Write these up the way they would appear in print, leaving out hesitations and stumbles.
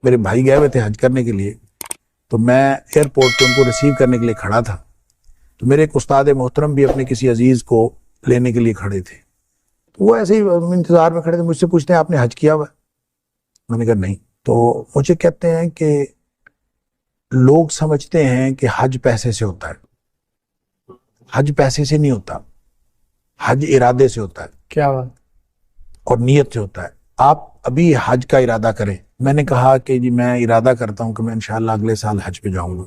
میرے بھائی گئے ہوئے تھے حج کرنے کے لیے، تو میں ایئرپورٹ پہ ان کو ریسیو کرنے کے لیے کھڑا تھا، تو میرے ایک استاد محترم بھی اپنے کسی عزیز کو لینے کے لیے کھڑے تھے، تو وہ ایسے ہی انتظار میں کھڑے تھے، مجھ سے پوچھتے ہیں آپ نے حج کیا ہوا ہے؟ میں نے کہا نہیں۔ تو مجھے کہتے ہیں کہ لوگ سمجھتے ہیں کہ حج پیسے سے ہوتا ہے، حج پیسے سے نہیں ہوتا، حج ارادے سے ہوتا ہے۔ کیا بات؟ اور نیت سے ہوتا ہے۔ آپ ابھی حج کا ارادہ کریں۔ میں نے کہا کہ جی میں ارادہ کرتا ہوں کہ میں انشاءاللہ اگلے سال حج پہ جاؤں گا۔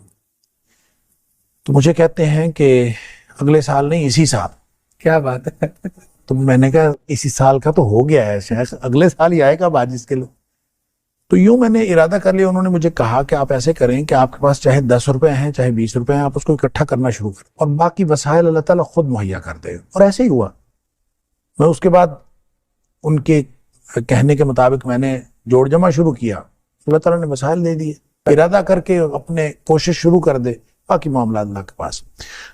تو مجھے کہتے ہیں کہ اگلے سال نہیں، اسی سال۔ کیا بات ہے؟ تو میں نے کہا اسی سال کا تو ہو گیا ہے شیخ، اگلے سال ہی آئے گا حج اس کے لیے۔ تو یوں میں نے ارادہ کر لیا۔ انہوں نے مجھے کہا کہ آپ ایسے کریں کہ آپ کے پاس چاہے 10 روپے ہیں چاہے 20 روپے ہیں، آپ اس کو اکٹھا کرنا شروع کریں اور باقی وسائل اللہ تعالیٰ خود مہیا کر دے۔ اور ایسے ہی ہوا۔ میں اس کے بعد ان کے کہنے کے مطابق میں نے جوڑ جمع شروع کیا، اللہ تعالیٰ نے وسائل دے دیے۔ ارادہ کر کے اپنے کوشش شروع کر دے، باقی معاملات اللہ کے پاس۔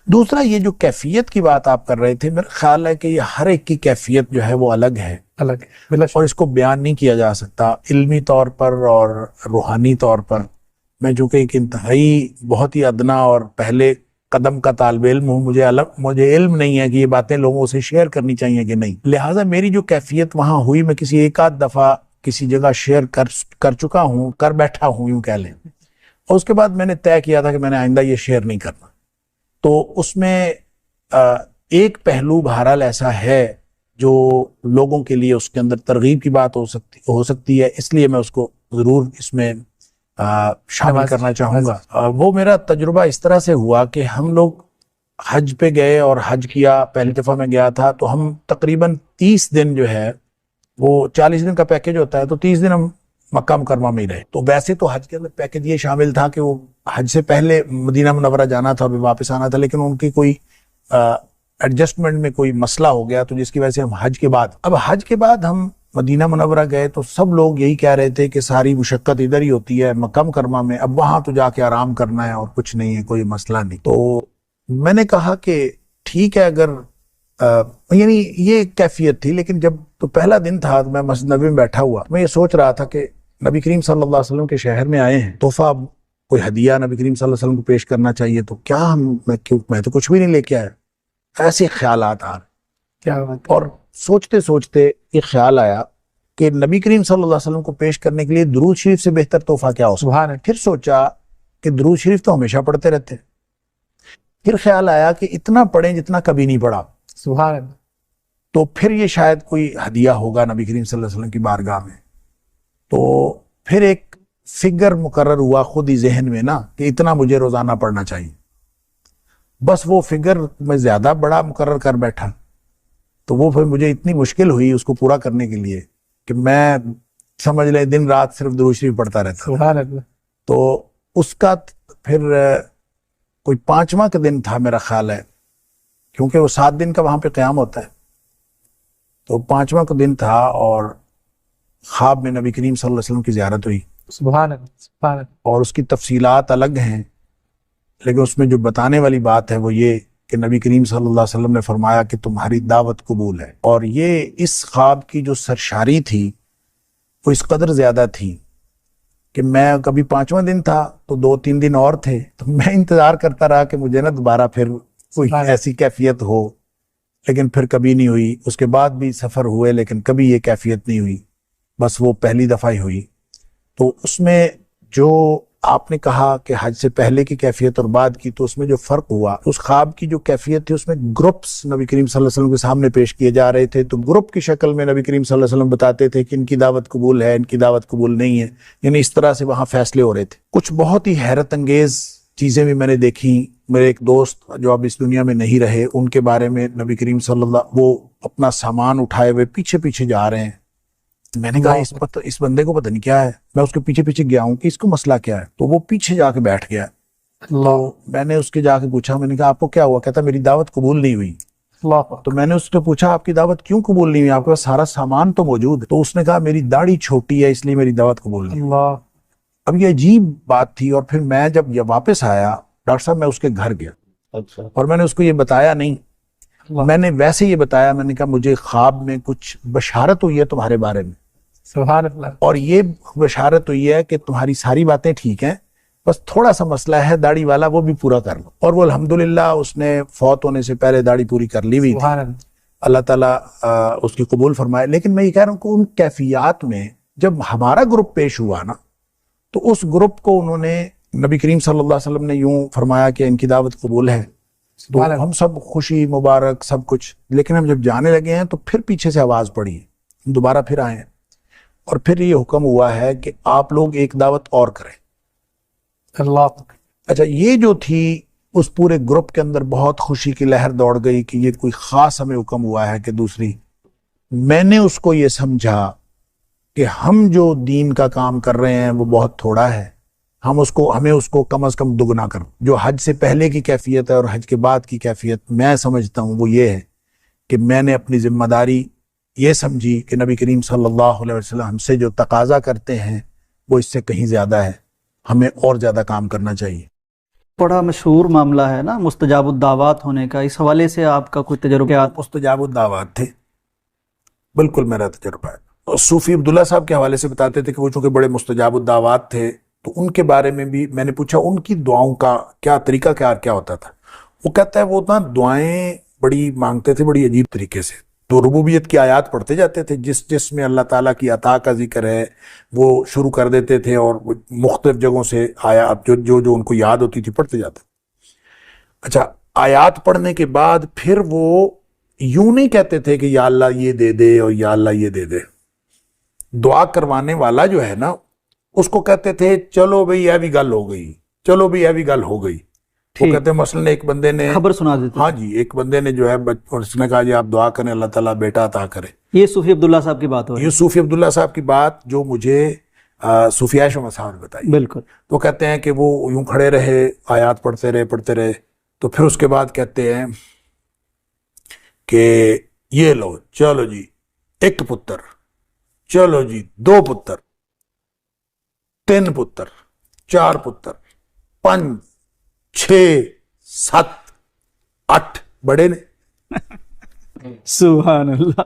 دوسرا یہ جو کیفیت کی بات آپ کر رہے تھے، میرا خیال ہے کہ یہ ہر ایک کی کیفیت جو ہے وہ الگ ہے، الگ ہے، اور اس کو بیان نہیں کیا جا سکتا علمی طور پر اور روحانی طور پر۔ میں چونکہ ایک انتہائی بہت ہی ادنا اور پہلے قدم کا طالب علم ہوں، مجھے علم نہیں ہے کہ یہ باتیں لوگوں سے شیئر کرنی چاہیے کہ نہیں، لہٰذا میری جو کیفیت وہاں ہوئی، میں کسی ایک آدھ دفعہ کسی جگہ شیئر کر چکا ہوں، کر بیٹھا ہوں یوں کہہ لیں، اور اس کے بعد میں نے طے کیا تھا کہ میں نے آئندہ یہ شیئر نہیں کرنا۔ تو اس میں ایک پہلو بہرحال ایسا ہے جو لوگوں کے لیے اس کے اندر ترغیب کی بات ہو سکتی ہے، اس لیے میں اس کو ضرور اس میں شامل کرنا چاہوں گا۔ وہ میرا تجربہ اس طرح سے ہوا کہ ہم لوگ حج پہ گئے اور حج کیا، پہلی دفعہ میں گیا تھا، تو ہم تقریباً 30 دن جو ہے، وہ 40 دن کا پیکج ہوتا ہے، تو 30 دن ہم مکہ مکرمہ میں ہی رہے۔ تو ویسے تو حج کے اندر پیکج یہ شامل تھا کہ وہ حج سے پہلے مدینہ منورہ جانا تھا اور واپس آنا تھا، لیکن ان کی کوئی ایڈجسٹمنٹ میں کوئی مسئلہ ہو گیا، تو جس کی وجہ سے ہم حج کے بعد ہم مدینہ منورہ گئے، تو سب لوگ یہی کہہ رہے تھے کہ ساری مشقت ادھر ہی ہوتی ہے مکہ مکرمہ میں، اب وہاں تو جا کے آرام کرنا ہے اور کچھ نہیں ہے، کوئی مسئلہ نہیں۔ تو میں نے کہا کہ ٹھیک ہے، اگر یعنی یہ کیفیت تھی، لیکن جب تو پہلا دن تھا، میں مسجد نبوی میں بیٹھا ہوا، میں یہ سوچ رہا تھا کہ نبی کریم صلی اللہ علیہ وسلم کے شہر میں آئے ہیں، تحفہ کوئی ہدیہ نبی کریم صلی اللہ علیہ وسلم کو پیش کرنا چاہیے، تو کیا میں تو کچھ بھی نہیں لے کے آیا۔ ایسے خیالات آ رہے، کیا بات؟ اور سوچتے سوچتے یہ خیال آیا کہ نبی کریم صلی اللہ علیہ وسلم کو پیش کرنے کے لیے درود شریف سے بہتر تحفہ کیا ہو سکتا ہے۔ پھر سوچا کہ درود شریف تو ہمیشہ پڑھتے رہتے ہیں، پھر خیال آیا کہ اتنا پڑھیں جتنا کبھی نہیں پڑھا، سبحان اللہ، تو پھر یہ شاید کوئی ہدیہ ہوگا نبی کریم صلی اللہ علیہ وسلم کی بارگاہ میں۔ تو پھر ایک فگر مقرر ہوا خود ہی ذہن میں نا کہ اتنا مجھے روزانہ پڑھنا چاہیے، بس وہ فگر میں زیادہ بڑا مقرر کر بیٹھا، تو وہ پھر مجھے اتنی مشکل ہوئی اس کو پورا کرنے کے لیے کہ میں سمجھ لیں دن رات صرف درود شریف پڑھتا رہتا۔ سبحان اللہ۔ تو اس کا پھر کوئی 5واں کا دن تھا میرا خیال ہے، کیونکہ وہ 7 دن کا وہاں پہ قیام ہوتا ہے، تو 5واں کا دن تھا اور خواب میں نبی کریم صلی اللہ علیہ وسلم کی زیارت ہوئی۔ سبحان اللہ، سبحان اللہ۔ اور اس کی تفصیلات الگ ہیں، لیکن اس میں جو بتانے والی بات ہے وہ یہ کہ نبی کریم صلی اللہ علیہ وسلم نے فرمایا کہ تمہاری دعوت قبول ہے۔ اور یہ اس خواب کی جو سرشاری تھی وہ اس قدر زیادہ تھی کہ میں کبھی 5واں دن تھا تو 2-3 دن اور تھے، تو میں انتظار کرتا رہا کہ مجھے نا دوبارہ پھر کوئی ایسی کیفیت ہو، لیکن پھر کبھی نہیں ہوئی۔ اس کے بعد بھی سفر ہوئے لیکن کبھی یہ کیفیت نہیں ہوئی، بس وہ پہلی دفعہ ہی ہوئی۔ تو اس میں جو آپ نے کہا کہ حج سے پہلے کی کیفیت اور بعد کی، تو اس میں جو فرق ہوا، اس خواب کی جو کیفیت تھی اس میں گروپس نبی کریم صلی اللہ علیہ وسلم کے سامنے پیش کیے جا رہے تھے، تو گروپ کی شکل میں نبی کریم صلی اللہ علیہ وسلم بتاتے تھے کہ ان کی دعوت قبول ہے، ان کی دعوت قبول نہیں ہے، یعنی اس طرح سے وہاں فیصلے ہو رہے تھے۔ کچھ بہت ہی حیرت انگیز چیزیں بھی میں نے دیکھی۔ میرے ایک دوست جو اب اس دنیا میں نہیں رہے، ان کے بارے میں نبی کریم صلی اللہ، وہ اپنا سامان اٹھائے ہوئے پیچھے پیچھے جا رہے ہیں۔ میں نے کہا اس بندے کو پتہ نہیں کیا ہے، میں اس کے پیچھے پیچھے گیا ہوں کہ اس کو مسئلہ کیا ہے، تو وہ پیچھے جا کے بیٹھ گیا۔ اللہ، میں نے اس کے جا کے پوچھا، میں نے کہا آپ کو کیا ہوا؟ کہتا میری دعوت قبول نہیں ہوئی۔ تو میں نے اس سے پوچھا آپ کی دعوت کیوں قبول نہیں ہوئی، آپ کے پاس سارا سامان تو موجود ہے؟ تو اس نے کہا میری داڑھی چھوٹی ہے اس لیے میری دعوت قبول نہیں ہوئی۔ اب یہ عجیب بات تھی، اور پھر میں جب یہ واپس آیا ڈاکٹر صاحب، میں اس کے گھر گیا اور میں نے اس کو یہ بتایا نہیں، میں نے ویسے یہ بتایا، میں نے کہا مجھے خواب میں کچھ بشارت ہوئی ہے تمہارے بارے میں۔ سبحان اللہ. اور یہ بشارت ہوئی ہے کہ تمہاری ساری باتیں ٹھیک ہیں، بس تھوڑا سا مسئلہ ہے داڑھی والا، وہ بھی پورا کر لو. اور وہ الحمدللہ اس نے فوت ہونے سے پہلے داڑھی پوری کر لی ہوئی تھی. سبحان اللہ. اللہ تعالیٰ اس کی قبول فرمائے. لیکن میں یہ کہہ رہا ہوں کہ ان کیفیات میں جب ہمارا گروپ پیش ہوا نا، تو اس گروپ کو انہوں نے، نبی کریم صلی اللہ علیہ وسلم نے یوں فرمایا کہ ان کی دعوت قبول ہے، تو ہم سب خوشی مبارک سب کچھ. لیکن ہم جب جانے لگے ہیں تو پھر پیچھے سے آواز پڑی، ہم دوبارہ پھر آئے ہیں، اور پھر یہ حکم ہوا ہے کہ آپ لوگ ایک دعوت اور کریں. اللہ. اچھا، یہ جو تھی اس پورے گروپ کے اندر بہت خوشی کی لہر دوڑ گئی کہ یہ کوئی خاص ہمیں حکم ہوا ہے کہ دوسری. میں نے اس کو یہ سمجھا کہ ہم جو دین کا کام کر رہے ہیں وہ بہت تھوڑا ہے، ہمیں اس کو کم از کم دگنا کرو. جو حج سے پہلے کی کیفیت ہے اور حج کے بعد کی کیفیت میں سمجھتا ہوں وہ یہ ہے کہ میں نے اپنی ذمہ داری یہ سمجھی کہ نبی کریم صلی اللہ علیہ وسلم ہم سے جو تقاضا کرتے ہیں وہ اس سے کہیں زیادہ ہے، ہمیں اور زیادہ کام کرنا چاہیے. بڑا مشہور معاملہ ہے نا مستجاب الدعوات ہونے کا، اس حوالے سے آپ کا کوئی تجربہ؟ مستجاب الدعوات تھے، بالکل میرا تجربہ ہے. اور صوفی عبداللہ صاحب کے حوالے سے بتاتے تھے کہ وہ چونکہ بڑے مستجاب الدعوات تھے، تو ان کے بارے میں بھی میں نے پوچھا ان کی دعاؤں کا کیا طریقہ کیا ہوتا تھا. وہ کہتا ہے وہ نا دعائیں بڑی مانگتے تھے بڑی عجیب طریقے سے. تو ربوبیت کی آیات پڑھتے جاتے تھے، جس میں اللہ تعالیٰ کی عطا کا ذکر ہے وہ شروع کر دیتے تھے، اور مختلف جگہوں سے آیات جو ان کو یاد ہوتی تھی پڑھتے جاتے. اچھا، آیات پڑھنے کے بعد پھر وہ یوں نہیں کہتے تھے کہ یا اللہ یہ دے دے اور یا اللہ یہ دے دے. دعا کروانے والا جو ہے نا اس کو کہتے تھے چلو بھئی یہ بھی گل ہو گئی، چلو بھئی یہ بھی گل ہو گئی. وہ کہتے ہیں مثلاً ایک بندے نے خبر سنا دیتے. ہاں جی، ایک بندے نے جو ہے اس نے کہا جی آپ دعا کریں اللہ تعالیٰ بیٹا عطا کرے. یہ صوفی عبداللہ صاحب کی بات ہو رہی ہے. یہ صوفی عبداللہ صاحب کی بات جو مجھے صوفی عائشہ صاحب نے بتائی. بالکل. تو کہتے ہیں کہ وہ یوں کھڑے رہے، آیات پڑھتے رہے، تو پھر اس کے بعد کہتے ہیں کہ یہ لو چلو جی 1 پتر، چلو جی 2 پتر، 3 پتر، 4 پتر، 5، 6، 7، 8 بڑے نے. سبحان اللہ.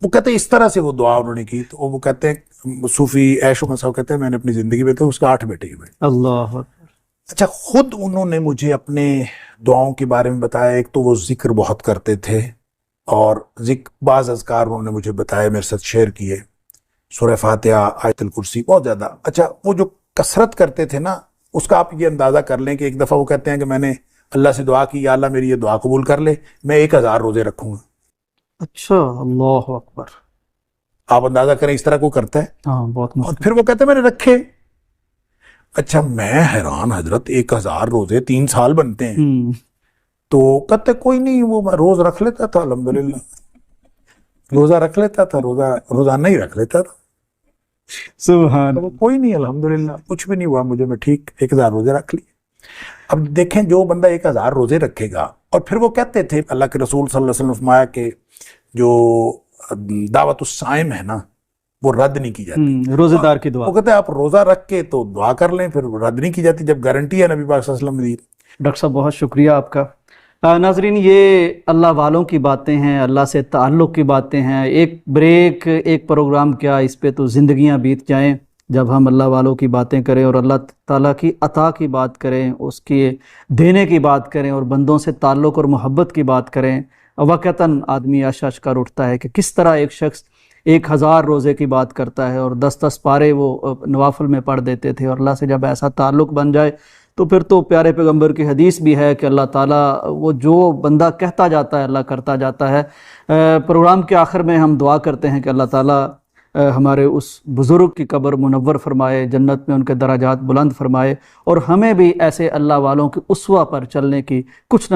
وہ کہتے ہیں اس طرح سے وہ دعا انہوں نے کی. تو وہ کہتے ہیں صوفی عائشہ صاحب کہتے ہیں میں نے اپنی زندگی میں تو اس کا 8 بیٹے ہوئے. اللہ. اچھا، خود انہوں نے مجھے اپنے دعاؤں کے بارے میں بتایا. ایک تو وہ ذکر بہت کرتے تھے، اور بعض اذکار انہوں نے مجھے بتایا، میرے ساتھ شیئر کیے، سورہ فاتحہ، آیت الکرسی، بہت زیادہ. اچھا، وہ جو کثرت کرتے تھے نا اس کا آپ یہ اندازہ کر لیں کہ ایک دفعہ وہ کہتے ہیں کہ میں نے اللہ سے دعا کی یا اللہ میری یہ دعا قبول کر لے، میں 1000 روزے رکھوں گا. اچھا، اللہ اکبر. آپ اندازہ کریں اس طرح کو کرتا ہے. ہاں، بہت اور مشکل. پھر وہ کہتے ہیں میں نے رکھے. اچھا، میں حیران حضرت 1000 روزے 3 سال بنتے ہیں. تو کہتے کوئی نہیں، وہ میں روز رکھ لیتا تھا، الحمدللہ روزہ رکھ لیتا تھا، روزانہ ہی رکھ لیتا تھا. سبحان. کوئی نہیں، الحمدللہ کچھ بھی نہیں ہوا مجھے، میں ٹھیک 1000 روزے رکھ لیے. اب دیکھیں جو بندہ 1000 روزے رکھے گا، اور پھر وہ کہتے تھے اللہ کے رسول صلی اللہ علیہ وسلم نے فرمایا کہ جو دعوت الصائم ہے نا وہ رد نہیں کی جاتی. روزے دار کی دعا. وہ کہتے ہیں آپ روزہ رکھ کے تو دعا کر لیں، پھر رد نہیں کی جاتی جب گارنٹی ہے نبی پاک صلی اللہ علیہ وسلم نے دی. ڈاکٹر صاحب بہت شکریہ آپ کا. ناظرین، یہ اللہ والوں کی باتیں ہیں، اللہ سے تعلق کی باتیں ہیں. ایک بریک، ایک پروگرام کیا، اس پہ تو زندگیاں بیت جائیں جب ہم اللہ والوں کی باتیں کریں اور اللہ تعالیٰ کی عطا کی بات کریں، اس کی دینے کی بات کریں، اور بندوں سے تعلق اور محبت کی بات کریں. وقتاً آدمی اشش کر اٹھتا ہے کہ کس طرح ایک شخص 1000 روزے کی بات کرتا ہے اور 10 پارے وہ نوافل میں پڑھ دیتے تھے. اور اللہ سے جب ایسا تعلق بن جائے تو پھر تو پیارے پیغمبر کی حدیث بھی ہے کہ اللہ تعالیٰ وہ جو بندہ کہتا جاتا ہے اللہ کرتا جاتا ہے. پروگرام کے آخر میں ہم دعا کرتے ہیں کہ اللہ تعالیٰ ہمارے اس بزرگ کی قبر منور فرمائے، جنت میں ان کے درجات بلند فرمائے، اور ہمیں بھی ایسے اللہ والوں کی اسوہ پر چلنے کی کچھ نہ